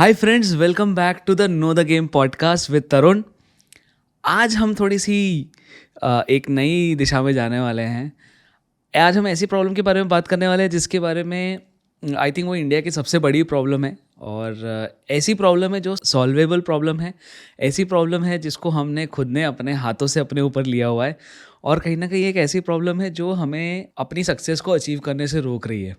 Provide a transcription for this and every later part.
Hi friends, welcome back to the know the game podcast with Tarun. आज हम थोड़ी सी एक नई दिशा में जाने वाले हैं। आज हम ऐसी प्रॉब्लम के बारे में बात करने वाले हैं जिसके बारे में आई थिंक वो इंडिया की सबसे बड़ी प्रॉब्लम है। और ऐसी प्रॉब्लम है जो सॉल्वेबल प्रॉब्लम है। ऐसी प्रॉब्लम है जिसको हमने खुद ने अपने हाथों से अपने ऊपर लिया हुआ है। और कहीं ना कहीं एक ऐसी प्रॉब्लम है जो हमें अपनी सक्सेस को अचीव करने से रोक रही है।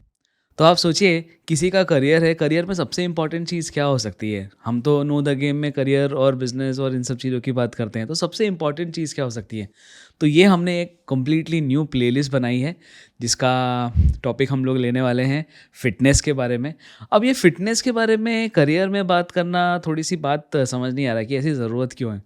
तो आप सोचिए, किसी का करियर है, करियर में सबसे इंपॉर्टेंट चीज़ क्या हो सकती है? हम तो नो द गेम में करियर और बिजनेस और इन सब चीज़ों की बात करते हैं, तो सबसे इंपॉर्टेंट चीज़ क्या हो सकती है? तो ये हमने एक कम्प्लीटली न्यू प्लेलिस्ट बनाई है जिसका टॉपिक हम लोग लेने वाले हैं फ़िटनेस के बारे में। अब ये फ़िटनेस के बारे में करियर में बात करना, थोड़ी सी बात समझ नहीं आ रहा कि ऐसी ज़रूरत क्यों है।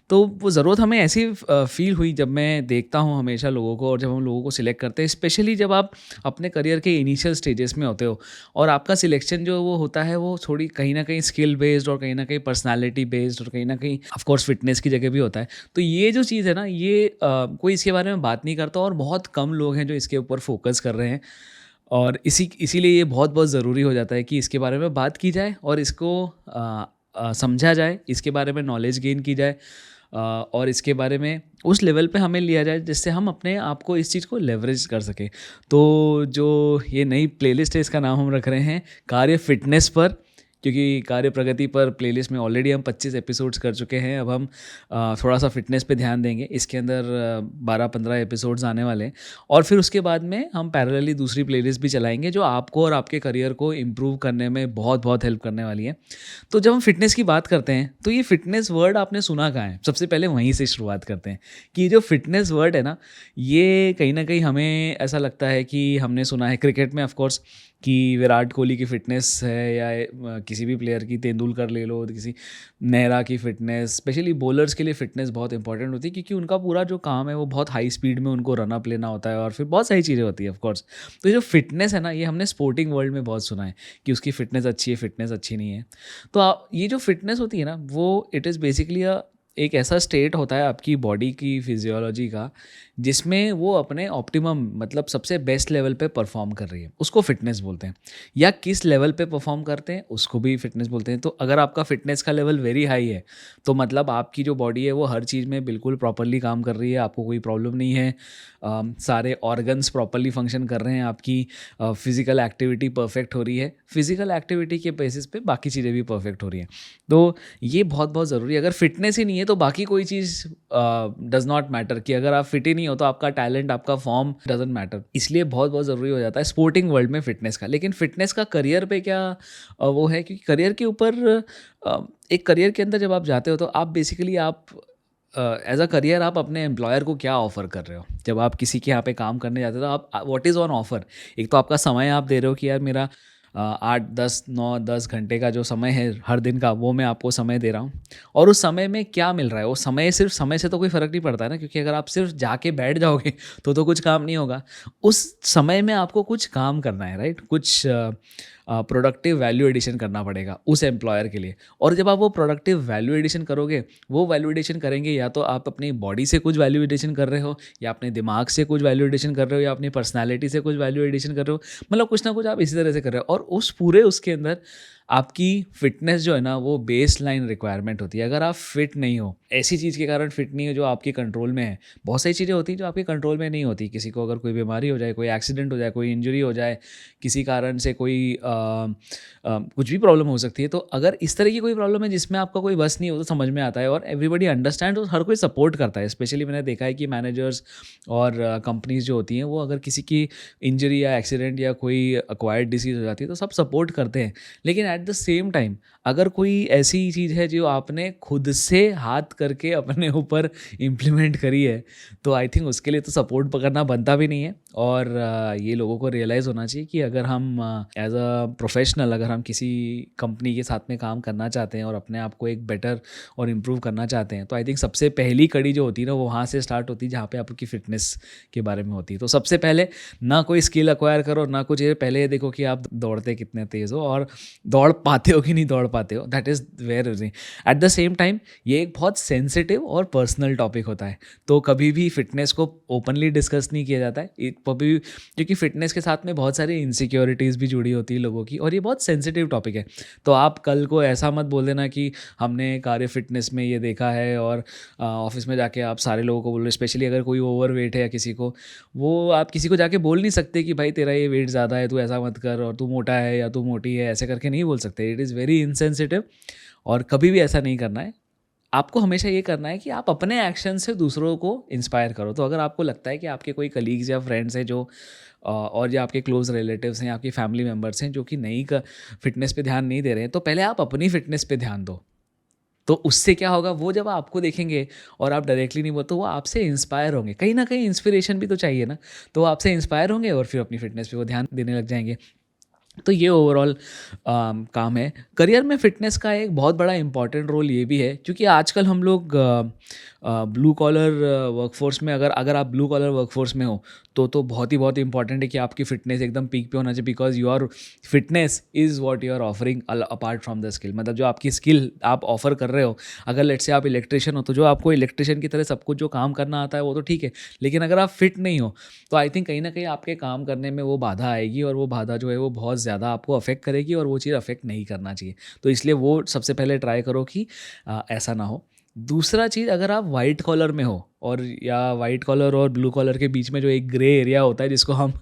तो वो ज़रूरत हमें ऐसी फ़ील हुई जब मैं देखता हूँ हमेशा लोगों को, और जब हम लोगों को सिलेक्ट करते हैं, स्पेशली जब आप अपने करियर के इनिशियल स्टेजेस में होते हो और आपका सिलेक्शन जो वो होता है वो थोड़ी कहीं ना कहीं स्किल बेस्ड और कहीं ना कहीं पर्सनालिटी बेस्ड और कहीं ना कहीं ऑफ कोर्स फिटनेस की जगह भी होता है। तो ये जो चीज़ है ना, ये कोई इसके बारे में बात नहीं करता और बहुत कम लोग हैं जो इसके ऊपर फोकस कर रहे हैं। और इसीलिए ये बहुत बहुत ज़रूरी हो जाता है कि इसके बारे में बात की जाए और इसको समझा जाए, इसके बारे में नॉलेज गेन की जाए। और इसके बारे में उस लेवल पे हमें लिया जाए जिससे हम अपने आप को इस चीज़ को लेवरेज कर सकें। तो जो ये नई प्लेलिस्ट है, इसका नाम हम रख रहे हैं कार्य फिटनेस पर, क्योंकि कार्य प्रगति पर प्लेलिस्ट में ऑलरेडी हम 25 एपिसोड्स कर चुके हैं। अब हम थोड़ा सा फिटनेस पे ध्यान देंगे। इसके अंदर 12-15 एपिसोड्स आने वाले हैं और फिर उसके बाद में हम पैरेलली दूसरी प्लेलिस्ट भी चलाएंगे जो आपको और आपके करियर को इम्प्रूव करने में बहुत बहुत हेल्प करने वाली है। तो जब हम फिटनेस की बात करते हैं तो ये फिटनेस वर्ड आपने सुना कहाँ है? सबसे पहले वहीं से शुरुआत करते हैं कि ये जो फिटनेस वर्ड है ना, ये कहीं ना कहीं हमें ऐसा लगता है कि हमने सुना है क्रिकेट में, ऑफकोर्स, कि विराट कोहली की फ़िटनेस है, या किसी भी प्लेयर की, तेंदुलकर ले लो, किसी नेहरा की फ़िटनेस। स्पेशली बॉलर्स के लिए फ़िटनेस बहुत इंपॉर्टेंट होती है क्योंकि उनका पूरा जो काम है वो बहुत हाई स्पीड में उनको रन अप लेना होता है और फिर बहुत सारी चीज़ें होती है ऑफ कोर्स। तो ये जो फ़िटनेस है ना, ये हमने स्पोर्टिंग वर्ल्ड में बहुत सुना है कि उसकी फ़िटनेस अच्छी है, फ़िटनेस अच्छी नहीं है। तो ये जो फ़िटनेस होती है ना, वो इट इज़ बेसिकली एक ऐसा स्टेट होता है आपकी बॉडी की फिजियोलॉजी का जिसमें वो अपने ऑप्टिमम, मतलब सबसे बेस्ट लेवल पे परफॉर्म कर रही है, उसको फिटनेस बोलते हैं। या किस लेवल पे परफॉर्म करते हैं उसको भी फिटनेस बोलते हैं। तो अगर आपका फिटनेस का लेवल वेरी हाई है तो मतलब आपकी जो बॉडी है वो हर चीज़ में बिल्कुल प्रॉपरली काम कर रही है, आपको कोई प्रॉब्लम नहीं है, सारे ऑर्गन्स प्रॉपरली फंक्शन कर रहे हैं, आपकी फिज़िकल एक्टिविटी परफेक्ट हो रही है, फिज़िकल एक्टिविटी के बेसिस पे बाकी चीज़ें भी परफेक्ट हो रही हैं। तो ये बहुत बहुत ज़रूरी है। अगर फिटनेस ही नहीं है तो बाकी कोई चीज़ डज़ नॉट मैटर, कि अगर आप फिट ही नहीं हो तो आपका टैलेंट, आपका फॉर्म डजंट मैटर। इसलिए बहुत बहुत ज़रूरी हो जाता है स्पोर्टिंग वर्ल्ड में फिटनेस का। लेकिन फिटनेस का करियर पे क्या वो है, क्योंकि करियर के ऊपर एक करियर के अंदर जब आप जाते हो तो आप बेसिकली आप एज अ करियर आप अपने एम्प्लॉयर को क्या ऑफ़र कर रहे हो? जब आप किसी के यहाँ पे काम करने जाते हो तो आप व्हाट इज़ ऑन ऑफ़र? एक तो आपका समय आप दे रहे हो कि यार मेरा 8-10 9-10 घंटे का जो समय है हर दिन का, वो मैं आपको समय दे रहा हूँ। और उस समय में क्या मिल रहा है? वो समय, सिर्फ समय से तो कोई फ़र्क नहीं पड़ता है ना, क्योंकि अगर आप सिर्फ जाके बैठ जाओगे तो कुछ काम नहीं होगा। उस समय में आपको कुछ काम करना है, राइट? कुछ प्रोडक्टिव वैल्यू एडिशन करना पड़ेगा उस एम्प्लॉयर के लिए। और जब आप वो प्रोडक्टिव वैल्यू एडिशन करोगे, वो वैल्यू एडिशन करेंगे या तो आप अपनी बॉडी से कुछ वैल्यू एडिशन कर रहे हो, या अपने दिमाग से कुछ वैल्यू एडिशन कर रहे हो, या अपनी पर्सनैलिटी से कुछ वैल्यू एडिशन कर रहे हो। मतलब कुछ ना कुछ आप इसी तरह से कर रहे हो। और उस पूरे उसके अंदर आपकी फिटनेस जो है ना, वो बेस लाइन रिक्वायरमेंट होती है। अगर आप फिट नहीं हो, ऐसी चीज़ के कारण फिट नहीं हो जो आपके कंट्रोल में है, बहुत सारी चीज़ें होती हैं जो आपके कंट्रोल में नहीं होती। किसी को अगर कोई बीमारी हो जाए, कोई एक्सीडेंट हो जाए, कोई इंजरी हो जाए, किसी कारण से कोई कुछ भी प्रॉब्लम हो सकती है। तो अगर इस तरह की कोई प्रॉब्लम है जिसमें आपका कोई बस नहीं हो, तो समझ में आता है और एवरीबडी अंडरस्टैंड, और हर कोई सपोर्ट करता है। स्पेशली मैंने देखा है कि मैनेजर्स और कंपनीज जो होती हैं, वो अगर किसी की इंजरी या एक्सीडेंट या कोई एक्वायर्ड डिसीज़ हो जाती है तो सब सपोर्ट करते हैं। लेकिन एट द सेम टाइम अगर कोई ऐसी चीज़ है जो आपने खुद से हाथ करके अपने ऊपर इम्प्लीमेंट करी है, तो आई थिंक उसके लिए तो सपोर्ट करना बनता भी नहीं है। और ये लोगों को रियलाइज़ होना चाहिए कि अगर हम एज अ प्रोफेशनल, अगर हम किसी कंपनी के साथ में काम करना चाहते हैं और अपने आप को एक बेटर और इम्प्रूव करना चाहते हैं, तो आई थिंक सबसे पहली कड़ी जो होती है ना, वो वहाँ से स्टार्ट होती है जहाँ पे आपकी फ़िटनेस के बारे में होती है। तो सबसे पहले ना कोई स्किल एक्वायर करो, ना कुछ, ये पहले ये देखो कि आप दौड़ते कितने तेज़ हो, और दौड़ दौड़ पाते हो कि नहीं दौड़ पाते हो, that is where is. At the same time ये एक बहुत सेंसिटिव और पर्सनल टॉपिक होता है, तो कभी भी फिटनेस को ओपनली डिस्कस नहीं किया जाता है कभी, क्योंकि फिटनेस के साथ में बहुत सारी इनसिक्योरिटीज़ भी जुड़ी होती है लोगों की, और ये बहुत सेंसिटिव टॉपिक है। तो आप कल को ऐसा मत बोल देना कि हमने कार्य फिटनेस में ये देखा है और ऑफिस में जाके आप सारे लोगों को बोल रहे, स्पेशली अगर कोई ओवर वेट है या किसी को, वो आप किसी को जाके बोल नहीं सकते कि भाई तेरा ये वेट ज़्यादा है, तू ऐसा मत कर, और तू मोटा है या तू मोटी है, ऐसे करके नहीं बोल सकते। इट इज़ वेरी इनसेंसिटिव, और कभी भी ऐसा नहीं करना है। आपको हमेशा ये करना है कि आप अपने एक्शन से दूसरों को इंस्पायर करो। तो अगर आपको लगता है कि आपके कोई कलीग्स या फ्रेंड्स हैं जो और या आपके क्लोज रिलेटिव्स हैं, आपकी फैमिली मेम्बर्स हैं जो कि नहीं फिटनेस पे ध्यान नहीं दे रहे हैं, तो पहले आप अपनी फिटनेस पे ध्यान दो। तो उससे क्या होगा, वो जब आपको देखेंगे और आप डायरेक्टली नहीं बोलते, वो आपसे इंस्पायर होंगे। कहीं ना कहीं इंस्पिरेशन भी तो चाहिए ना, तो वो आपसे इंस्पायर होंगे और फिर अपनी फिटनेस पे वो ध्यान देने लग जाएंगे। तो ये ओवरऑल काम है। करियर में फ़िटनेस का एक बहुत बड़ा इम्पॉर्टेंट रोल ये भी है, क्योंकि आजकल हम लोग ब्लू कॉलर वर्कफोर्स में, अगर अगर आप ब्लू कॉलर वर्कफोर्स में हो तो बहुत ही इंपॉर्टेंट है कि आपकी फ़िटनेस एकदम पीक पे होना चाहिए, because your fitness is what you are offering apart from the skill. मतलब जो आपकी स्किल आप ऑफर कर रहे हो, अगर लेट्स से आप इलेक्ट्रिशियन हो, तो जो आपको इलेक्ट्रिशियन की तरह सब कुछ जो काम करना आता है वो तो ठीक है, लेकिन अगर आप फिट नहीं हो तो आई थिंक कहीं ना कहीं आपके काम करने में वो बाधा आएगी, और वो बाधा जो है वो बहुत ज़्यादा आपको अफेक्ट करेगी, और वो चीज़ अफेक्ट नहीं करना चाहिए। तो इसलिए वो सबसे पहले ट्राई करो कि ऐसा ना हो। दूसरा चीज़, अगर आप वाइट कॉलर में हो, और या वाइट कॉलर और ब्लू कॉलर के बीच में जो एक ग्रे एरिया होता है, जिसको हम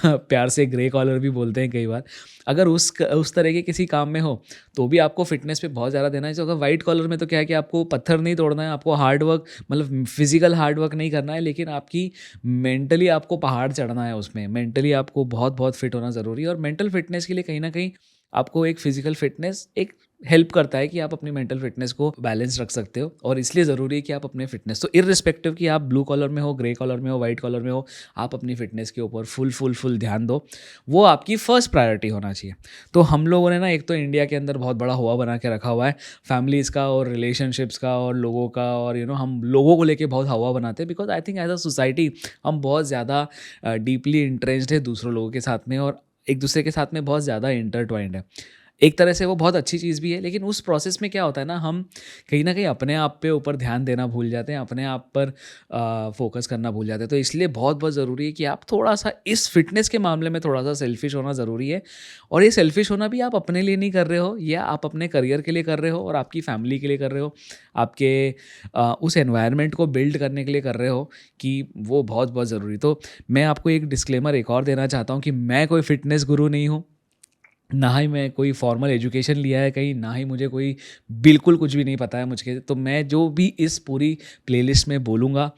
प्यार से ग्रे कॉलर भी बोलते हैं कई बार, अगर उस तरह के किसी काम में हो तो भी आपको फिटनेस पे बहुत ज़्यादा देना है। तो अगर वाइट कॉलर में तो क्या है कि आपको पत्थर नहीं तोड़ना है, आपको हार्ड वर्क, मतलब फिजिकल हार्ड वर्क नहीं करना है, लेकिन आपकी मेंटली आपको पहाड़ चढ़ना है। उसमें मेंटली आपको बहुत बहुत फिट होना ज़रूरी है, और मेंटल फिटनेस के लिए कहीं ना कहीं आपको एक फिजिकल फिटनेस एक हेल्प करता है कि आप अपनी मेंटल फिटनेस को बैलेंस रख सकते हो, और इसलिए ज़रूरी है कि आप अपने फिटनेस, तो इररिस्पेक्टिव कि आप ब्लू कॉलर में हो, ग्रे कॉलर में हो, वाइट कॉलर में हो, आप अपनी फिटनेस के ऊपर फुल ध्यान दो। वो आपकी फर्स्ट प्रायोरिटी होना चाहिए। तो हम लोगों ने ना, एक तो इंडिया के अंदर बहुत बड़ा हुआ बना के रखा हुआ है फैमिलीज़ का और रिलेशनशिप्स का और लोगों का, और हम लोगों को लेके बहुत हवा बनाते हैं, because I think as a society हम बहुत ज़्यादा डीपली इंटरेस्ड है दूसरों लोगों के साथ में, और एक दूसरे के साथ में बहुत ज़्यादा इंटरट्वाइंड है। एक तरह से वो बहुत अच्छी चीज़ भी है, लेकिन उस प्रोसेस में क्या होता है ना, हम कहीं ना कहीं अपने आप पे ऊपर ध्यान देना भूल जाते हैं, अपने आप पर फोकस करना भूल जाते हैं। तो इसलिए बहुत बहुत ज़रूरी है कि आप थोड़ा सा इस फिटनेस के मामले में थोड़ा सा सेल्फिश होना ज़रूरी है। और ये सेल्फिश होना भी आप अपने लिए नहीं कर रहे हो, या आप अपने करियर के लिए कर रहे हो, और आपकी फैमिली के लिए कर रहे हो, आपके उस एनवायरनमेंट को बिल्ड करने के लिए कर रहे हो, कि वो बहुत बहुत ज़रूरी। तो मैं आपको एक डिस्क्लेमर एक और देना चाहता हूँ कि मैं कोई फिटनेस गुरु नहीं हूँ, ना ही मैं कोई फॉर्मल एजुकेशन लिया है कहीं, ना ही मुझे कोई बिल्कुल कुछ भी नहीं पता है मुझके। तो मैं जो भी इस पूरी प्लेलिस्ट में बोलूँगा,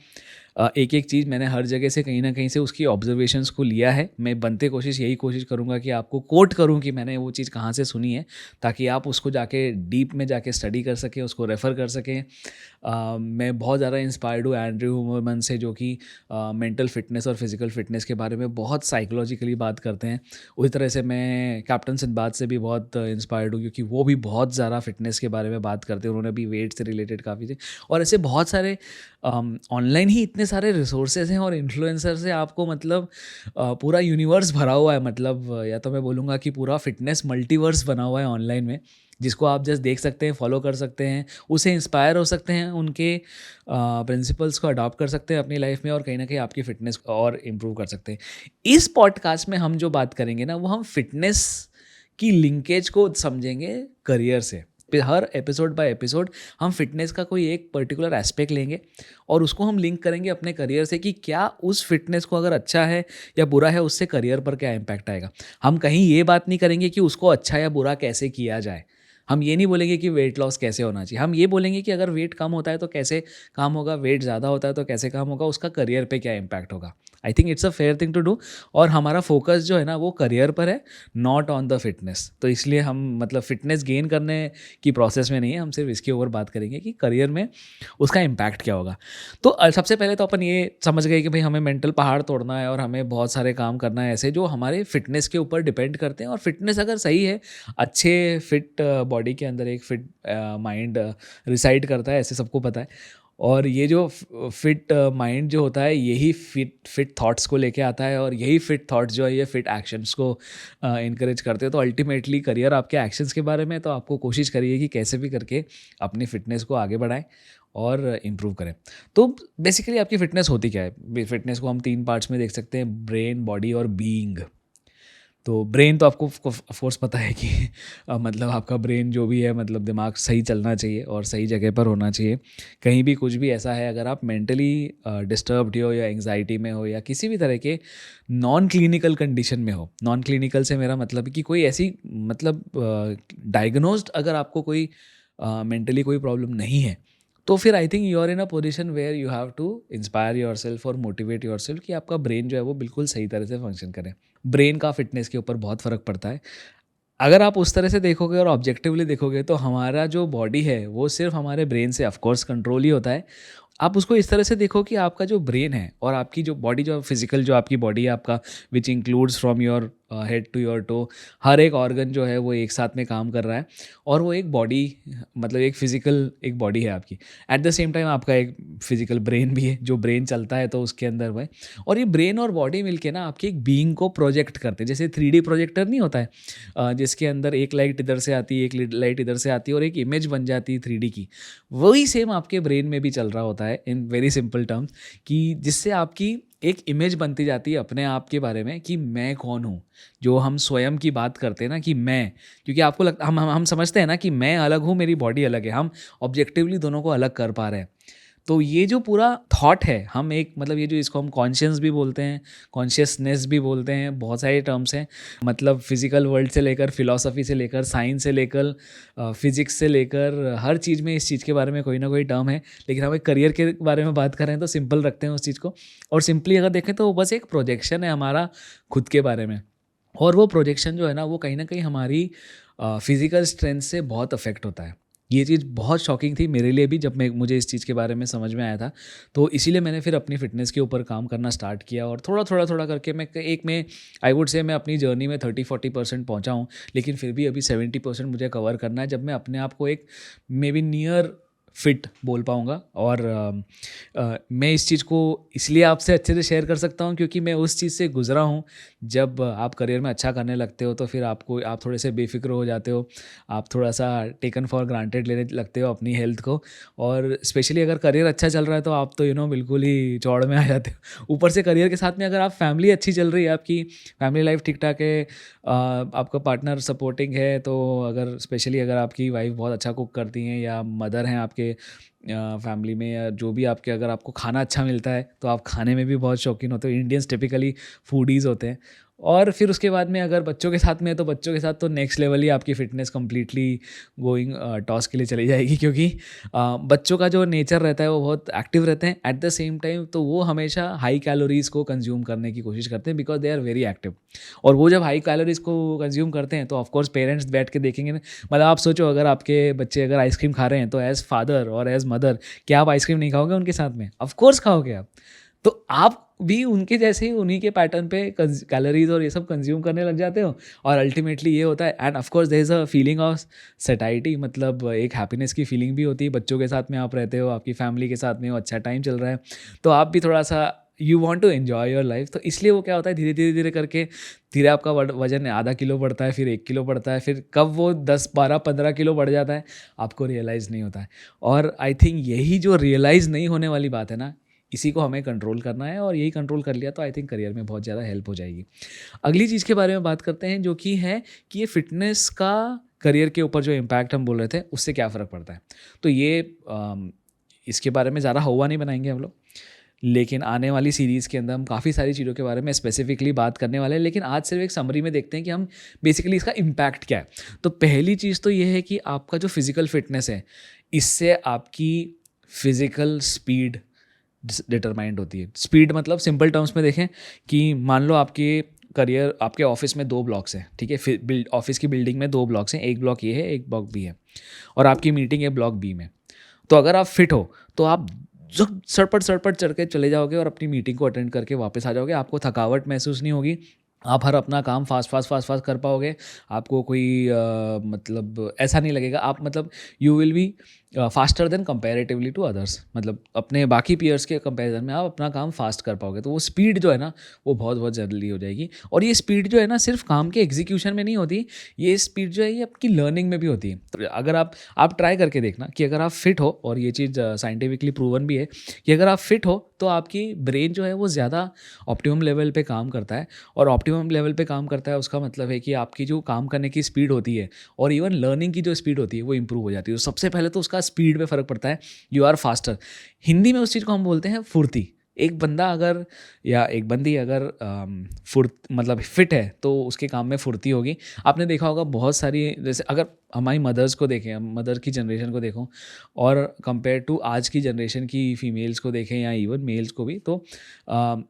एक एक चीज़ मैंने हर जगह से कहीं ना कहीं से उसकी ऑब्जर्वेशंस को लिया है। मैं बनते यही कोशिश करूँगा कि आपको कोट करूँ कि मैंने वो चीज़ कहाँ से सुनी है, ताकि आप उसको जाके डीप में जाके स्टडी कर सकें, उसको रेफ़र कर सकें। मैं बहुत ज़्यादा इंस्पायर्ड हूँ एंड्रयू हुमरमन से, जो कि मेंटल फिटनेस और फिजिकल फिटनेस के बारे में बहुत साइकोलॉजिकली बात करते हैं। उसी तरह से मैं कैप्टन सिंदबाद से भी बहुत इंस्पायर्ड हूँ, क्योंकि वो भी बहुत ज़्यादा फिटनेस के बारे में बात करते हैं। उन्होंने भी वेट से रिलेटेड काफ़ी थे, और ऐसे बहुत सारे ऑनलाइन ही इतने सारे रिसोर्सेज हैं और इन्फ्लुएंसर से आपको, मतलब पूरा यूनिवर्स भरा हुआ है। मतलब या तो मैं बोलूँगा कि पूरा फिटनेस मल्टीवर्स बना हुआ है ऑनलाइन में, जिसको आप जस्ट देख सकते हैं, फॉलो कर सकते हैं, उससे इंस्पायर हो सकते हैं, उनके प्रिंसिपल्स को अडॉप्ट कर सकते हैं अपनी लाइफ में, और कहीं ना कहीं आपकी फ़िटनेस और इम्प्रूव कर सकते हैं। इस पॉडकास्ट में हम जो बात करेंगे ना, वो हम फिटनेस की लिंकेज को समझेंगे करियर से। हर एपिसोड बाय एपिसोड हम फिटनेस का कोई एक पर्टिकुलर एस्पेक्ट लेंगे, और उसको हम लिंक करेंगे अपने करियर से, कि क्या उस फिटनेस को अगर अच्छा है या बुरा है, उससे करियर पर क्या इम्पैक्ट आएगा। हम कहीं ये बात नहीं करेंगे कि उसको अच्छा या बुरा कैसे किया जाए। हम ये नहीं बोलेंगे कि वेट लॉस कैसे होना चाहिए। हम ये बोलेंगे कि अगर वेट कम होता है तो कैसे काम होगा, वेट ज़्यादा होता है तो कैसे काम होगा, उसका करियर पे क्या इम्पैक्ट होगा। I think it's a fair thing to do, और हमारा फोकस जो है ना, वो करियर पर है, नॉट ऑन द फिटनेस। तो इसलिए हम, मतलब फिटनेस गेन करने की प्रोसेस में नहीं है, हम सिर्फ इसके ऊपर बात करेंगे कि करियर में उसका इम्पैक्ट क्या होगा। तो सबसे पहले तो अपन ये समझ गए कि भाई हमें मेंटल पहाड़ तोड़ना है, और हमें बहुत सारे काम करना है ऐसे जो हमारे फिटनेस के ऊपर डिपेंड करते हैं। और फिटनेस अगर सही है, अच्छे फिट बॉडी के अंदर एक फिट माइंड रिसाइड करता है, ऐसे सबको पता है। और ये जो फिट माइंड जो होता है यही फिट थॉट्स को लेके आता है, और यही फिट थॉट्स जो है ये फिट एक्शंस को इनकरेज करते हैं। तो अल्टीमेटली करियर आपके एक्शंस के बारे में, तो आपको कोशिश करिए कि कैसे भी करके अपनी फिटनेस को आगे बढ़ाएं और इम्प्रूव करें। तो बेसिकली आपकी फिटनेस होती क्या है? फिटनेस को हम 3 पार्ट्स में देख सकते हैं, ब्रेन, बॉडी और बीइंग। तो ब्रेन तो आपको ऑफ कोर्स पता है कि मतलब आपका ब्रेन जो भी है, मतलब दिमाग सही चलना चाहिए और सही जगह पर होना चाहिए। कहीं भी कुछ भी ऐसा है, अगर आप मेंटली डिस्टर्ब्ड हो या एंग्जाइटी में हो या किसी भी तरह के नॉन क्लिनिकल कंडीशन में हो, नॉन क्लिनिकल से मेरा मतलब है कि कोई ऐसी मतलब डायग्नोस्ड अगर आपको कोई मेंटली कोई प्रॉब्लम नहीं है, तो फिर I think you are in a position where you have to inspire yourself और मोटिवेट योर सेल्फ कि आपका ब्रेन जो है वो बिल्कुल सही तरह से फंक्शन करे। ब्रेन का फिटनेस के ऊपर बहुत फ़र्क पड़ता है। अगर आप उस तरह से देखोगे और ऑब्जेक्टिवली देखोगे, तो हमारा जो बॉडी है वो सिर्फ हमारे ब्रेन से ऑफ कोर्स कंट्रोल ही होता है। आप उसको इस तरह से देखो कि आपका जो ब्रेन है और आपकी जो बॉडी, जो फिजिकल जो आपकी बॉडी है आपका, which includes from your head to your toe, हर एक ऑर्गन जो है वो एक साथ में काम कर रहा है, और वो एक बॉडी, मतलब एक फिजिकल एक बॉडी है आपकी। एट द सेम टाइम आपका एक फिजिकल ब्रेन भी है, जो ब्रेन चलता है तो उसके अंदर वह, और ये ब्रेन और बॉडी मिलके ना आपकी एक बीइंग को प्रोजेक्ट करते हैं। जैसे 3D प्रोजेक्टर नहीं होता है, जिसके अंदर एक लाइट इधर से आती है, एक लाइट इधर से आती है और एक इमेज बन जाती है 3D की। वही सेम आपके ब्रेन में भी चल रहा होता है इन वेरी सिंपल टर्म्स, कि जिससे आपकी एक इमेज बनती जाती है अपने आप के बारे में कि मैं कौन हूँ। जो हम स्वयं की बात करते हैं ना कि मैं, क्योंकि आपको लगता, हम समझते हैं ना कि मैं अलग हूँ, मेरी बॉडी अलग है, हम ऑब्जेक्टिवली दोनों को अलग कर पा रहे हैं। तो ये जो पूरा थॉट है, हम एक मतलब ये जो, इसको हम कॉन्शियस भी बोलते हैं, कॉन्शियसनेस भी बोलते हैं, बहुत सारे टर्म्स हैं। मतलब फिजिकल वर्ल्ड से लेकर, फिलॉसफी से लेकर, साइंस से लेकर, फिजिक्स से लेकर, हर चीज़ में इस चीज़ के बारे में कोई ना कोई टर्म है। लेकिन हम एक करियर के बारे में बात कर रहे हैं तो सिंपल रखते हैं उस चीज़ को, और सिंपली अगर देखें तो वो बस एक प्रोजेक्शन है हमारा खुद के बारे में। और वो प्रोजेक्शन जो है ना वो कहीं ना कहीं हमारी फिजिकल स्ट्रेंथ से बहुत अफेक्ट होता है। ये चीज़ बहुत शॉकिंग थी मेरे लिए भी, जब मुझे इस चीज़ के बारे में समझ में आया था। तो इसीलिए मैंने फिर अपनी फ़िटनेस के ऊपर काम करना स्टार्ट किया, और थोड़ा करके मैं आई वुड से मैं अपनी जर्नी में 30-40% पहुंचा हूँ। लेकिन फिर भी अभी 70% मुझे कवर करना है, जब मैं अपने आप को एक मे बी नियर फिट बोल पाऊँगा। और मैं इस चीज़ को इसलिए आपसे अच्छे से शेयर कर सकता हूँ क्योंकि मैं उस चीज़ से गुज़रा हूँ। जब आप करियर में अच्छा करने लगते हो तो फिर आप थोड़े से बेफिक्र हो जाते हो, आप थोड़ा सा टेकन फॉर ग्रांटेड लेने लगते हो अपनी हेल्थ को, और स्पेशली अगर करियर अच्छा चल रहा है तो आप तो बिल्कुल ही चौड़ में आ जाते हो। ऊपर से करियर के साथ में अगर आप फैमिली अच्छी चल रही है, आपकी फैमिली लाइफ ठीक ठाक है, आपका पार्टनर सपोर्टिंग है, तो अगर स्पेशली अगर आपकी वाइफ बहुत अच्छा कुक करती हैं या मदर हैं आपके फैमिली में, या जो भी आपके, अगर आपको खाना अच्छा मिलता है तो आप खाने में भी बहुत शौकीन होते हो। इंडियंस टिपिकली फूडीज़ होते हैं। और फिर उसके बाद में अगर बच्चों के साथ में है तो बच्चों के साथ तो नेक्स्ट लेवल ही आपकी फ़िटनेस कम्प्लीटली गोइंग टॉस के लिए चली जाएगी, क्योंकि बच्चों का जो नेचर रहता है वो बहुत एक्टिव रहते हैं। एट द सेम टाइम तो वो हमेशा हाई कैलोरीज़ को कंज्यूम करने की कोशिश करते हैं, because they are very active. और वो जब हाई कैलोरीज़ को कंज्यूम करते हैं तो ऑफकोर्स पेरेंट्स बैठ के देखेंगे ना। मतलब आप सोचो, अगर आपके बच्चे अगर आइसक्रीम खा रहे हैं तो एज़ फादर और एज़ मदर क्या आप आइसक्रीम नहीं खाओगे उनके साथ में? ऑफकोर्स खाओगे आप। तो आप भी उनके जैसे ही उन्हीं के पैटर्न पे कैलोरीज और ये सब कंज्यूम करने लग जाते हो, और अल्टीमेटली ये होता है। And of course there is a feeling of satiety, मतलब एक हैप्पीनेस की फीलिंग भी होती है। बच्चों के साथ में आप रहते हो, आपकी फैमिली के साथ में हो, अच्छा टाइम चल रहा है, तो आप भी थोड़ा सा you want to enjoy your life. तो इसलिए वो क्या होता है, धीरे करके धीरे आपका वजन आधा किलो बढ़ता है, फिर 1 किलो बढ़ता है, फिर कब वो 10-12-15 किलो बढ़ जाता है आपको रियलाइज़ नहीं होता है। और आई थिंक यही जो रियलाइज़ नहीं होने वाली बात है ना, इसी को हमें कंट्रोल करना है, और यही कंट्रोल कर लिया तो आई थिंक करियर में बहुत ज़्यादा हेल्प हो जाएगी। अगली चीज़ के बारे में बात करते हैं, जो कि है कि ये फिटनेस का करियर के ऊपर जो इम्पैक्ट हम बोल रहे थे उससे क्या फ़र्क पड़ता है। तो ये इसके बारे में ज़्यादा हवा नहीं बनाएंगे हम लोग, लेकिन आने वाली सीरीज़ के अंदर हम काफ़ी सारी चीज़ों के बारे में स्पेसिफिकली बात करने वाले हैं। लेकिन आज सिर्फ एक समरी में देखते हैं कि हम बेसिकली इसका इम्पैक्ट क्या है। तो पहली चीज़ तो ये है कि आपका जो फिज़िकल फिटनेस है, इससे आपकी फ़िज़िकल स्पीड डिटरमाइंड होती है। स्पीड मतलब सिंपल टर्म्स में देखें कि मान लो आपके ऑफिस में 2 ब्लॉक्स हैं, ठीक है। ऑफिस की बिल्डिंग में 2 ब्लॉक्स हैं, एक ब्लॉक ये है, एक ब्लॉक बी है, और आपकी मीटिंग है ब्लॉक बी में। तो अगर आप फिट हो तो आप सड़पट चढ़ के चले जाओगे और अपनी मीटिंग को अटेंड करके वापस आ जाओगे। आपको थकावट महसूस नहीं होगी, आप हर अपना काम फास्ट कर पाओगे। आपको कोई मतलब ऐसा नहीं लगेगा, आप मतलब you will be faster than comparatively to others, मतलब अपने बाकी पीयर्स के कंपैरिजन में आप अपना काम फास्ट कर पाओगे। तो वो स्पीड जो है ना वो बहुत बहुत जल्दी हो जाएगी। और ये स्पीड जो है ना सिर्फ काम के एग्जीक्यूशन में नहीं होती, ये स्पीड जो है ये आपकी लर्निंग में भी होती है। तो अगर आप ट्राई करके देखना कि अगर आप फिट हो, और ये चीज़ साइंटिफिकली प्रूवन भी है कि अगर आप फिट हो तो आपकी ब्रेन जो है वो ज़्यादा ऑप्टिमम लेवल पे काम करता है। और ऑप्टिमम लेवल पे काम करता है उसका मतलब है कि आपकी जो काम करने की स्पीड होती है और इवन लर्निंग की जो स्पीड होती है वो इंप्रूव हो जाती है। तो सबसे पहले तो उसका स्पीड पे फ़र्क पड़ता है, यू आर फास्टर। हिंदी में उस चीज़ को हम बोलते हैं फुर्ती। एक बंदा अगर या एक बंदी अगर मतलब फिट है तो उसके काम में फुर्ती होगी। आपने देखा होगा बहुत सारी, जैसे अगर हमारी मदर्स को देखें, हम मदर की जनरेशन को देखो और कंपेयर टू आज की जनरेशन की फीमेल्स को देखें या इवन मेल्स को भी, तो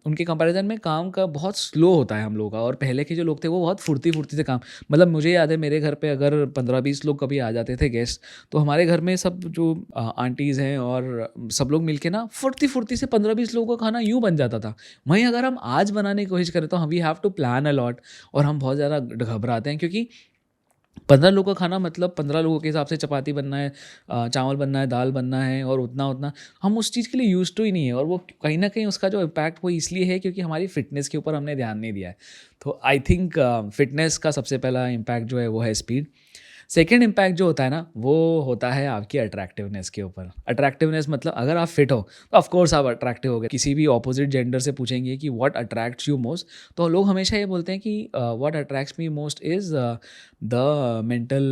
उनके कंपैरिजन में काम का बहुत स्लो होता है हम लोगों का। और पहले के जो लोग थे वो बहुत फुर्ती फुर्ती से काम, मतलब मुझे याद है मेरे घर पे अगर 15-20 लोग कभी आ जाते थे गेस्ट, तो हमारे घर में सब जो आंटीज़ हैं और सब लोग मिलके ना फुर्ती फुर्ती से 15-20 लोगों का खाना यूँ बन जाता था। वहीं अगर हम आज बनाने की कोशिश करें तो we have to plan a lot, और हम बहुत ज़्यादा घबराते हैं क्योंकि 15 लोगों का खाना मतलब 15 लोगों के हिसाब से चपाती बनना है, चावल बनना है, दाल बनना है, और उतना उतना हम उस चीज़ के लिए यूज टू ही नहीं है। और वो कहीं ना कहीं उसका जो इम्पैक्ट वो इसलिए है क्योंकि हमारी फिटनेस के ऊपर हमने ध्यान नहीं दिया है। तो आई थिंक फिटनेस का सबसे पहला इम्पैक्ट जो है वो है स्पीड। सेकेंड इम्पैक्ट जो होता है ना वो होता है आपकी अट्रैक्टिवनेस के ऊपर। अट्रैक्टिवनेस मतलब अगर आप फिट हो तो ऑफकोर्स आप अट्रैक्टिव हो गए। किसी भी ऑपोजिट जेंडर से पूछेंगे कि व्हाट अट्रैक्ट्स यू मोस्ट, तो लोग हमेशा ये बोलते हैं कि what attracts me most is the mental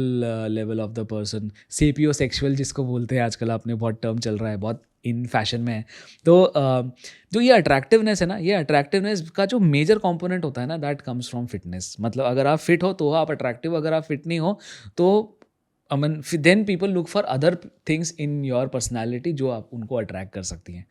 level of the person, sapio sexual जिसको बोलते हैं आजकल, आपने बहुत टर्म चल रहा है, बहुत इन फैशन में है। तो जो ये अट्रैक्टिवनेस है ना, ये अट्रैक्टिवनेस का जो मेजर कंपोनेंट होता है ना दैट कम्स फ्रॉम फिटनेस। मतलब अगर आप फिट हो तो आप अट्रैक्टिव, अगर आप फिट नहीं हो तो अमन then people look for other things in your personality जो आप उनको अट्रैक्ट कर सकती हैं।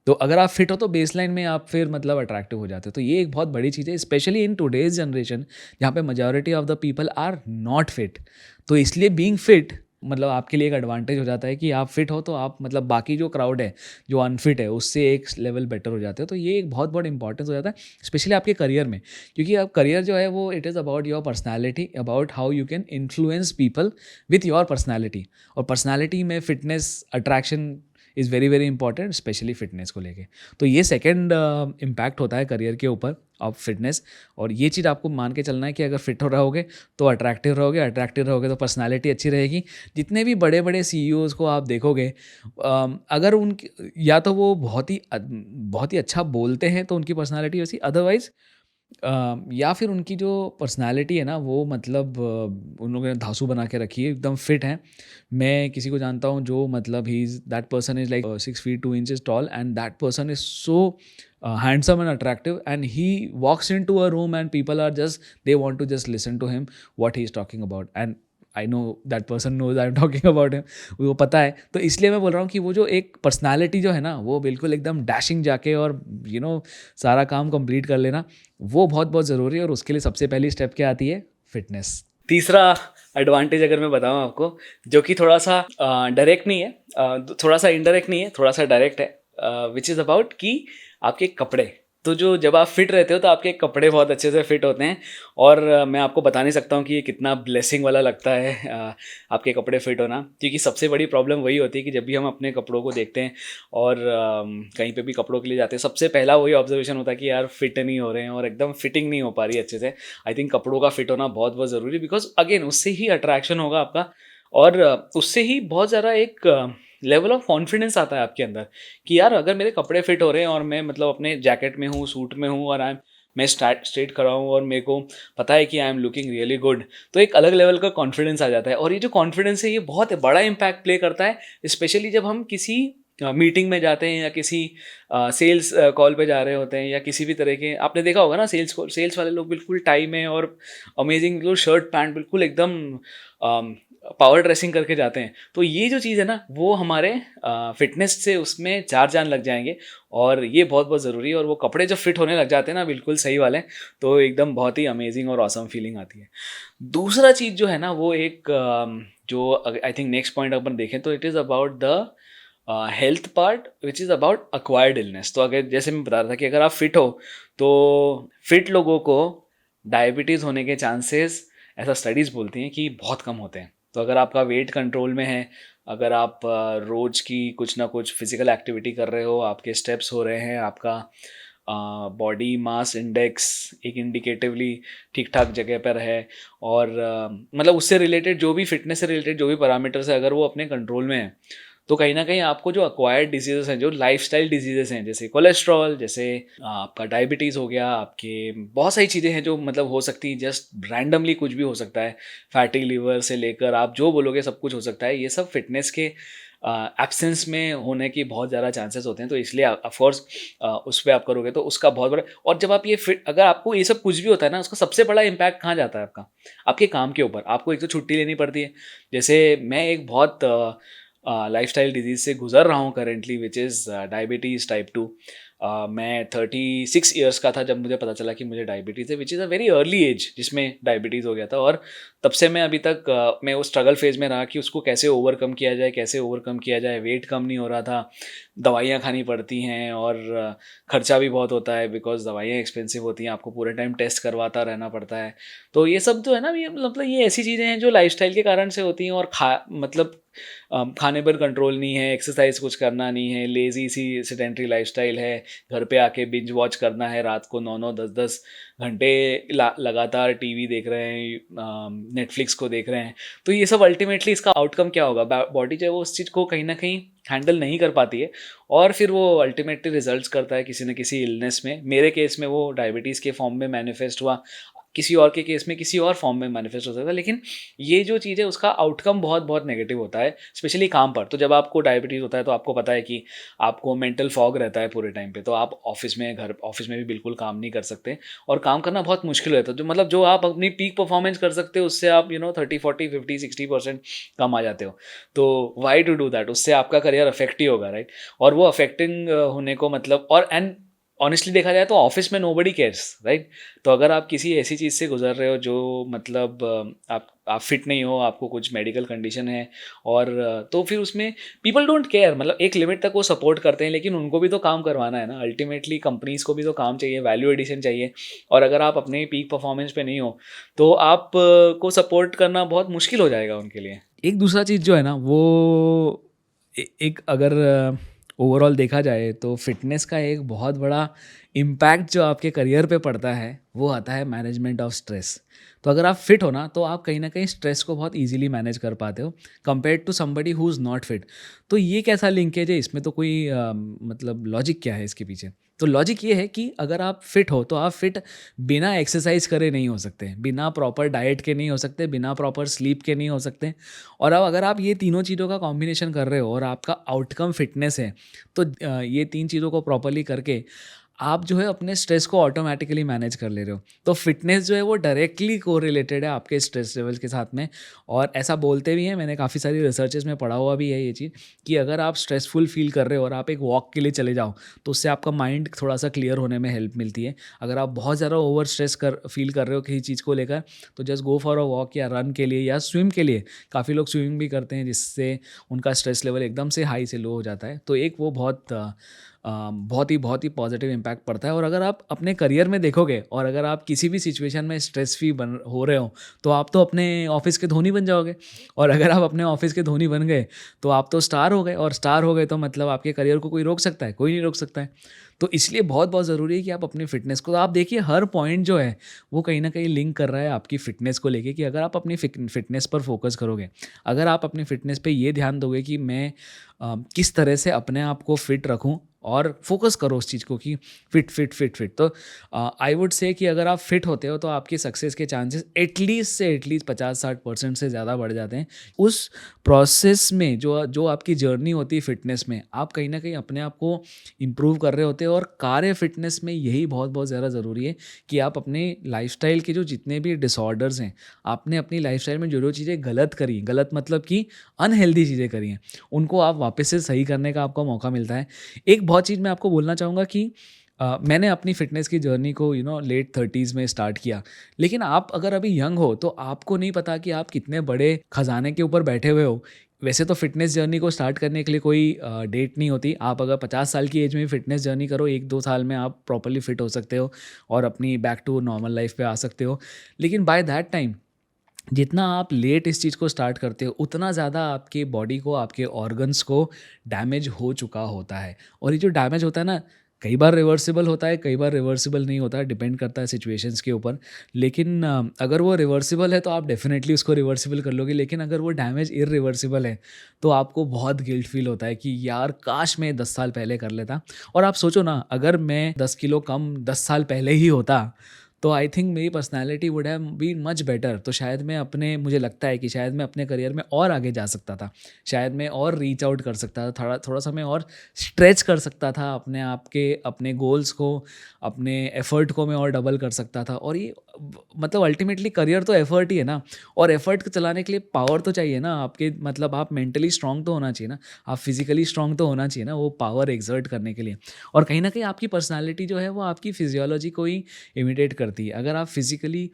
तो अगर आप फिट हो तो बेसलाइन में आप फिर मतलब अट्रैक्टिव हो जाते हो। तो ये एक बहुत बड़ी चीज़ है, स्पेशली इन टुडेज जनरेशन जहाँ पे majority of the people are not fit. तो इसलिए बीइंग फिट मतलब आपके लिए एक एडवांटेज हो जाता है कि आप फिट हो तो आप मतलब बाकी जो क्राउड है जो अनफिट है उससे एक लेवल बेटर हो जाते हो। तो ये एक बहुत बहुत इंपॉर्टेंस हो जाता है स्पेशली आपके करियर में, क्योंकि आप करियर जो है वो it is about your personality, about how you can influence people with your personality. और पर्सनैलिटी में fitness attraction is very very important, specially fitness को लेके। तो ये सेकंड इम्पैक्ट होता है करियर के ऊपर ऑफ फिटनेस। और ये चीज़ आपको मान के चलना है कि अगर फिट हो रहोगे तो अट्रैक्टिव रहोगे, अट्रैक्टिव रहोगे तो पर्सनालिटी अच्छी रहेगी। जितने भी बड़े बड़े CEOs को आप देखोगे, अगर उनकी या तो वो बहुत ही अच्छा बोलते हैं तो उनकी पर्सनालिटी वैसी, अदरवाइज या फिर उनकी जो पर्सनालिटी है ना वो मतलब उन लोगों ने धांसू बना के रखी है, एकदम फिट हैं। मैं किसी को जानता हूँ जो मतलब he is that person is like 6 feet 2 inches tall and that person is so handsome and attractive, and he walks into a room and people are just they want to just listen to him what he is talking about, and I know that person knows I am talking about him, वो पता है। तो इसलिए मैं बोल रहा हूँ कि वो जो एक पर्सनालिटी जो है ना वो बिल्कुल एकदम डैशिंग जाके और सारा काम कंप्लीट कर लेना, वो बहुत बहुत ज़रूरी है। और उसके लिए सबसे पहली स्टेप क्या आती है? फिटनेस। तीसरा एडवांटेज अगर मैं बताऊँ आपको, जो कि थोड़ा सा डायरेक्ट नहीं है, थोड़ा सा इनडायरेक्ट नहीं है, थोड़ा सा डायरेक्ट है, विच इज़ अबाउट कि आपके कपड़े। तो जो जब आप फिट रहते हो तो आपके कपड़े बहुत अच्छे से फिट होते हैं। और मैं आपको बता नहीं सकता हूँ कि ये कितना ब्लेसिंग वाला लगता है आपके कपड़े फिट होना, क्योंकि सबसे बड़ी प्रॉब्लम वही होती है कि जब भी हम अपने कपड़ों को देखते हैं और कहीं पे भी कपड़ों के लिए जाते हैं, सबसे पहला वही ऑब्जर्वेशन होता है कि यार फिट नहीं हो रहे हैं और एकदम फिटिंग नहीं हो पा रही है अच्छे से। आई थिंक कपड़ों का फिट होना बहुत बहुत ज़रूरी, बिकॉज अगेन उससे ही अट्रैक्शन होगा आपका, और उससे ही बहुत ज़्यादा एक लेवल ऑफ कॉन्फिडेंस आता है आपके अंदर कि यार अगर मेरे कपड़े फिट हो रहे हैं और मैं मतलब अपने जैकेट में हूँ, सूट में हूँ, और मैं स्ट्रेट खड़ा हूँ और मेरे को पता है कि I am looking really good, तो एक अलग लेवल का कॉन्फिडेंस आ जाता है। और ये जो कॉन्फिडेंस है ये बहुत बड़ा इम्पैक्ट प्ले करता है, स्पेशली जब हम किसी मीटिंग में जाते हैं या किसी सेल्स कॉल पे जा रहे होते हैं या किसी भी तरह के, आपने देखा होगा ना सेल्स वाले लोग बिल्कुल टाई में और अमेजिंग बिल्कुल शर्ट पैंट बिल्कुल एकदम पावर ड्रेसिंग करके जाते हैं। तो ये जो चीज़ है ना वो हमारे फिटनेस से उसमें चार चांद लग जाएंगे, और ये बहुत बहुत ज़रूरी है। और वो कपड़े जब फिट होने लग जाते हैं ना बिल्कुल सही वाले, तो एकदम बहुत ही अमेजिंग और ऑसम फीलिंग आती है। दूसरा चीज़ जो है ना वो एक जो आई थिंक नेक्स्ट पॉइंट अपन देखें तो it is about the health part which is about acquired illness. तो अगर जैसे मैं बता रहा था कि अगर आप फिट हो तो फिट लोगों को डायबिटीज़ होने के चांसेस, ऐसा स्टडीज़ बोलती हैं कि बहुत कम होते हैं। तो अगर आपका वेट कंट्रोल में है अगर आप रोज़ की कुछ ना कुछ फिज़िकल एक्टिविटी कर रहे हो, आपके स्टेप्स हो रहे हैं, आपका बॉडी मास इंडेक्स एक इंडिकेटिवली ठीक ठाक जगह पर है, और मतलब उससे रिलेटेड जो भी फिटनेस से रिलेटेड जो भी पैरामीटर्स है, अगर वो अपने कंट्रोल में है, तो कहीं ना कहीं आपको जो अक्वायर्ड डिजीजेस हैं, जो लाइफस्टाइल डिजीजेस हैं, जैसे कोलेस्ट्रॉल, जैसे आपका डायबिटीज़ हो गया, आपके बहुत सारी चीज़ें हैं जो मतलब हो सकती हैं, जस्ट रैंडमली कुछ भी हो सकता है, फैटी लिवर से लेकर आप जो बोलोगे सब कुछ हो सकता है। ये सब फिटनेस के एब्सेंस में होने की बहुत ज़्यादा चांसेस होते हैं, तो इसलिए ऑफकोर्स उस पर आप करोगे तो उसका बहुत बड़ा। और जब आप ये फिट, अगर आपको ये सब कुछ भी होता है ना, उसका सबसे बड़ा इम्पैक्ट कहाँ जाता है आपका, आपके काम के ऊपर। आपको एक तो छुट्टी लेनी पड़ती है, जैसे मैं एक बहुत लाइफस्टाइल डिजीज़ से गुजर रहा हूँ currently, which is diabetes type 2। मैं 36 ईयर्स का था जब मुझे पता चला कि मुझे डायबिटीज़ है, which is a very early age जिसमें डायबिटीज़ हो गया था। और तब से मैं अभी तक मैं उस स्ट्रगल फेज़ में रहा कि उसको कैसे ओवरकम किया जाए, कैसे ओवरकम किया जाए। वेट कम नहीं हो रहा था, दवाइयाँ खानी पड़ती हैं, और खर्चा भी बहुत होता है बिकॉज दवाइयाँ एक्सपेंसिव होती हैं, आपको पूरे टाइम टेस्ट करवाता रहना पड़ता है। तो ये सब जो है ना, ये मतलब ये ऐसी चीज़ें हैं जो लाइफस्टाइल के कारण से होती हैं। और मतलब खाने पर कंट्रोल नहीं है, एक्सरसाइज कुछ करना नहीं है, लेज़ी सी सेडेंट्री लाइफस्टाइल है, घर पे आके बिंज वॉच करना है, रात को 9-9 10-10 घंटे लगातार टीवी देख रहे हैं, नेटफ्लिक्स को देख रहे हैं। तो ये सब अल्टीमेटली इसका आउटकम क्या होगा, बॉडी जो है वो उस चीज़ को कहीं ना कहीं हैंडल नहीं कर पाती है, और फिर वो अल्टीमेटली रिजल्ट्स करता है किसी न किसी इलनेस में। मेरे केस में वो डायबिटीज़ के फॉर्म में मैनिफेस्ट हुआ, किसी और के केस में किसी और फॉर्म में मैनिफेस्ट हो सकता है। लेकिन ये जो चीज़ है उसका आउटकम बहुत बहुत नेगेटिव होता है, स्पेशली काम पर। तो जब आपको डायबिटीज़ होता है तो आपको पता है कि आपको मेंटल फॉग रहता है पूरे टाइम पे, तो आप ऑफिस में भी बिल्कुल काम नहीं कर सकते, और काम करना बहुत मुश्किल होता है। जो मतलब जो आप अपनी पीक परफॉर्मेंस कर सकते हो, उससे आप 30-40-50-60% कम आ जाते हो। तो वाई टू डू दैट, उससे आपका करियर अफेक्ट ही होगा, राइट। और वो अफेक्टिंग होने को मतलब, और एंड ऑनेस्टली देखा जाए तो ऑफिस में नोबडी केयर्स, राइट। तो अगर आप किसी ऐसी चीज़ से गुजर रहे हो जो मतलब आप फिट नहीं हो, आपको कुछ मेडिकल कंडीशन है, और तो फिर उसमें पीपल डोंट केयर। मतलब एक लिमिट तक वो सपोर्ट करते हैं, लेकिन उनको भी तो काम करवाना है ना, अल्टीमेटली कंपनीज को भी तो काम चाहिए, वैल्यू एडिशन चाहिए। और अगर आप अपने पीक परफॉर्मेंस पे नहीं हो, तो आप को सपोर्ट करना बहुत मुश्किल हो जाएगा उनके लिए। एक दूसरा चीज़ जो है ना, वो एक अगर ओवरऑल देखा जाए तो फिटनेस का एक बहुत बड़ा इम्पैक्ट जो आपके करियर पे पड़ता है, वो आता है मैनेजमेंट ऑफ स्ट्रेस। तो अगर आप फिट हो ना, तो आप कहीं ना कहीं स्ट्रेस को बहुत इजीली मैनेज कर पाते हो compare to somebody who is not fit. तो ये कैसा लिंकेज है इसमें, तो कोई मतलब लॉजिक क्या है इसके पीछे। तो लॉजिक ये है कि अगर आप फिट हो तो आप फिट बिना एक्सरसाइज करे नहीं हो सकते, बिना प्रॉपर डाइट के नहीं हो सकते, बिना प्रॉपर स्लीप के नहीं हो सकते। और अब अगर आप ये तीनों चीज़ों का कॉम्बिनेशन कर रहे हो और आपका आउटकम फिटनेस है, तो ये तीन चीज़ों को प्रॉपरली करके आप जो है अपने स्ट्रेस को ऑटोमेटिकली मैनेज कर ले रहे हो। तो फिटनेस जो है वो डायरेक्टली कोरिलेटेड है आपके स्ट्रेस लेवल के साथ में। और ऐसा बोलते भी हैं, मैंने काफ़ी सारी रिसर्चेस में पढ़ा हुआ भी है ये चीज़, कि अगर आप स्ट्रेसफुल फील कर रहे हो और आप एक वॉक के लिए चले जाओ, तो उससे आपका माइंड थोड़ा सा क्लियर होने में हेल्प मिलती है। अगर आप बहुत ज़्यादा ओवर स्ट्रेस फील कर रहे हो किसी चीज़ को लेकर, तो just go for a walk या रन के लिए या स्विम के लिए। काफ़ी लोग स्विमिंग भी करते हैं, जिससे उनका स्ट्रेस लेवल एकदम से हाई से लो हो जाता है। तो एक वो बहुत ही पॉजिटिव इम्पैक्ट पड़ता है। और अगर आप अपने करियर में देखोगे, और अगर आप किसी भी सिचुएशन में स्ट्रेस फ्री हो रहे हो, तो आप तो अपने ऑफिस के धोनी बन जाओगे। और अगर आप अपने ऑफिस के धोनी बन गए, तो आप तो स्टार हो गए। और स्टार हो गए तो मतलब आपके करियर को कोई रोक सकता है? कोई नहीं रोक सकता है। तो इसलिए बहुत बहुत ज़रूरी है कि आप अपनी फिटनेस को, तो आप देखिए हर पॉइंट जो है वो कहीं ना कहीं लिंक कर रहा है आपकी फिटनेस को लेके, कि अगर आप अपनी फिटनेस पर फोकस करोगे, अगर आप अपनी फिटनेस पे ये ध्यान दोगे कि मैं किस तरह से अपने आप को फिट रखूं, और फोकस करो उस चीज़ को कि फिट फिट फिट फिट, तो आई वुड से कि अगर आप फिट होते हो तो आपकी सक्सेस के चांसेस एटलीस्ट 50-60% से ज़्यादा बढ़ जाते हैं। उस प्रोसेस में जो जो आपकी जर्नी होती है फिटनेस में, आप कहीं ना कहीं अपने आप को इम्प्रूव कर रहे होते हैं। और कार्य फिटनेस में यही बहुत बहुत ज़्यादा ज़रूरी है कि आप अपने लाइफस्टाइल के जो जितने भी डिसऑर्डर्स हैं, आपने अपनी लाइफस्टाइल में जो जो चीज़ें गलत करी, गलत मतलब कि अनहेल्दी चीज़ें करी हैं, उनको आप वापस से सही करने का आपको मौका मिलता है। एक बहुत चीज़ मैं आपको बोलना चाहूँगा कि मैंने अपनी फ़िटनेस की जर्नी को लेट 30s में स्टार्ट किया। लेकिन आप अगर अभी यंग हो, तो आपको नहीं पता कि आप कितने बड़े खजाने के ऊपर बैठे हुए हो। वैसे तो फ़िटनेस जर्नी को स्टार्ट करने के लिए कोई डेट नहीं होती। आप अगर 50 साल की एज में फ़िटनेस जर्नी करो, 1-2 साल में आप प्रॉपर्ली फ़िट हो सकते हो और अपनी बैक टू नॉर्मल लाइफ़ पे आ सकते हो। लेकिन बाय दैट टाइम जितना आप लेट इस चीज़ को स्टार्ट करते हो उतना ज़्यादा आपके बॉडी को, आपके ऑर्गन्स को डैमेज हो चुका होता है। और ये जो डैमेज होता है ना, कई बार रिवर्सिबल होता है, कई बार रिवर्सिबल नहीं होता है, डिपेंड करता है सिचुएशंस के ऊपर। लेकिन अगर वो रिवर्सिबल है तो आप डेफिनेटली उसको रिवर्सिबल कर लोगे, लेकिन अगर वो डैमेज इरिवर्सिबल है तो आपको बहुत गिल्ट फील होता है कि यार काश मैं 10 साल पहले कर लेता। और आप सोचो ना, अगर मैं 10 किलो कम 10 साल पहले ही होता तो आई थिंक मेरी personality would have been much better. तो शायद मैं अपने, मुझे लगता है कि शायद मैं अपने करियर में और आगे जा सकता था, शायद मैं और रीच आउट कर सकता था, थोड़ा थोड़ा सा मैं और स्ट्रेच कर सकता था अपने आप के, अपने गोल्स को, अपने एफर्ट को मैं और डबल कर सकता था। और ये मतलब अल्टीमेटली करियर तो एफर्ट ही है ना, और एफर्ट चलाने के लिए पावर तो चाहिए ना आपके, मतलब आप मेंटली स्ट्रांग तो होना चाहिए ना, आप फिजिकली स्ट्रांग तो होना चाहिए ना वो पावर एक्सर्ट करने के लिए। और कहीं ना कहीं आपकी पर्सनालिटी जो है वो आपकी फिजियोलॉजी को ही इमिटेट करती है। अगर आप फिजिकली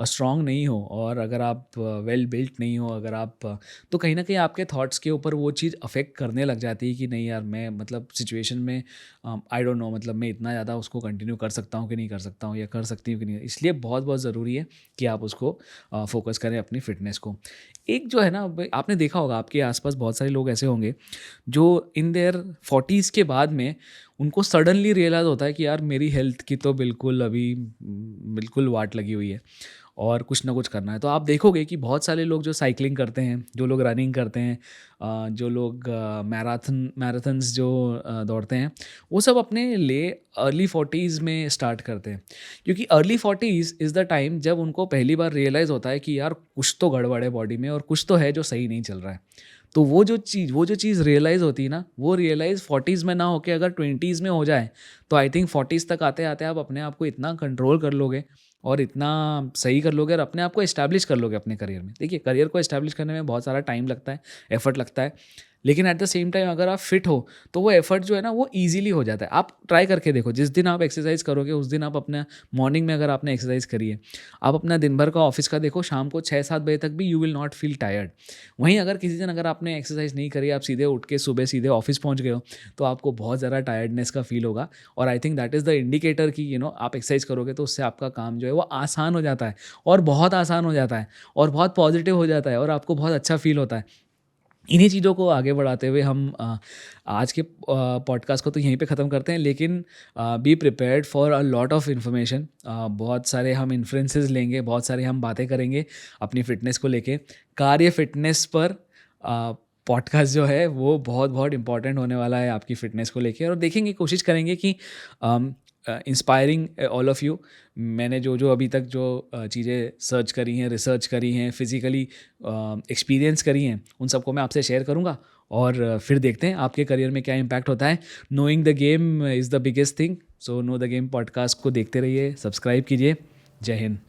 स्ट्रांग नहीं हो और अगर आप वेल बिल्ट नहीं हो, अगर आप तो कहीं ना कहीं आपके थॉट्स के ऊपर वो चीज़ अफेक्ट करने लग जाती है कि नहीं यार, मैं मतलब सिचुएशन में आई डोंट नो, मतलब मैं इतना ज़्यादा उसको कंटिन्यू कर सकता हूँ कि नहीं कर सकता हूँ, या कर सकती हूँ कि नहीं। इसलिए बहुत बहुत ज़रूरी है कि आप उसको फोकस करें अपनी फिटनेस को। एक जो है ना, आपने देखा होगा आपके आसपास बहुत सारे लोग ऐसे होंगे जो इन देयर 40s के बाद में उनको सडनली रियलाइज़ होता है कि यार मेरी हेल्थ की तो बिल्कुल अभी बिल्कुल वाट लगी हुई है और कुछ ना कुछ करना है। तो आप देखोगे कि बहुत सारे लोग जो साइकिलिंग करते हैं, जो लोग रनिंग करते हैं, जो लोग मैराथन्स जो दौड़ते हैं, वो सब अपने लिए अर्ली 40s में स्टार्ट करते हैं। क्योंकि early 40s is the time जब उनको पहली बार रियलाइज़ होता है कि यार कुछ तो गड़बड़ है बॉडी में और कुछ तो है जो सही नहीं चल रहा है। तो वो जो चीज़ रियलाइज़ होती है ना, वो रियलाइज़ 40s में ना होके अगर 20s में हो जाए, तो आई थिंक 40s तक आते आते आप अपने आप को इतना कंट्रोल कर लोगे और इतना सही कर लोगे और अपने आप को एस्टैब्लिश कर लोगे अपने करियर में। देखिए, करियर को एस्टैब्लिश करने में बहुत सारा टाइम लगता है, एफर्ट लगता है, लेकिन एट द सेम टाइम अगर आप फिट हो तो वो एफर्ट जो है ना वो ईजिली हो जाता है। आप ट्राई करके देखो, जिस दिन आप एक्सरसाइज करोगे उस दिन आप अपना मॉर्निंग में अगर आपने एक्सरसाइज करी है, आप अपना दिन भर का ऑफिस का देखो, शाम को 6-7 बजे तक भी you will not feel tired. वहीं अगर किसी दिन अगर आपने एक्सरसाइज नहीं करी, आप सीधे उठ के सुबह सीधे ऑफिस पहुंच गए हो, तो आपको बहुत ज़्यादा टायर्डनेस का फील होगा। और I think that is the indicator कि आप एक्सरसाइज करोगे तो उससे आपका काम जो है वो आसान हो जाता है, और बहुत आसान हो जाता है, और बहुत पॉजिटिव हो जाता है, और आपको बहुत अच्छा फील होता है। इन्हीं चीज़ों को आगे बढ़ाते हुए हम आज के पॉडकास्ट को तो यहीं पे ख़त्म करते हैं, लेकिन be prepared for a lot of information. बहुत सारे हम इन्फ्लुएंसेस लेंगे, बहुत सारे हम बातें करेंगे अपनी फ़िटनेस को लेके। कार्य फ़िटनेस पर पॉडकास्ट जो है वो बहुत बहुत इंपॉर्टेंट होने वाला है आपकी फ़िटनेस को लेके, और देखेंगे, कोशिश करेंगे कि इंस्पायरिंग ऑल ऑफ़ यू। मैंने जो जो अभी तक जो चीज़ें सर्च करी हैं, रिसर्च करी हैं, फिज़िकली एक्सपीरियंस करी हैं, उन सबको मैं आपसे शेयर करूँगा, और फिर देखते हैं आपके करियर में क्या इम्पैक्ट होता है। Knowing the game is the biggest thing. So no the game podcast को देखते रहिए, सब्सक्राइब कीजिए। जय हिंद।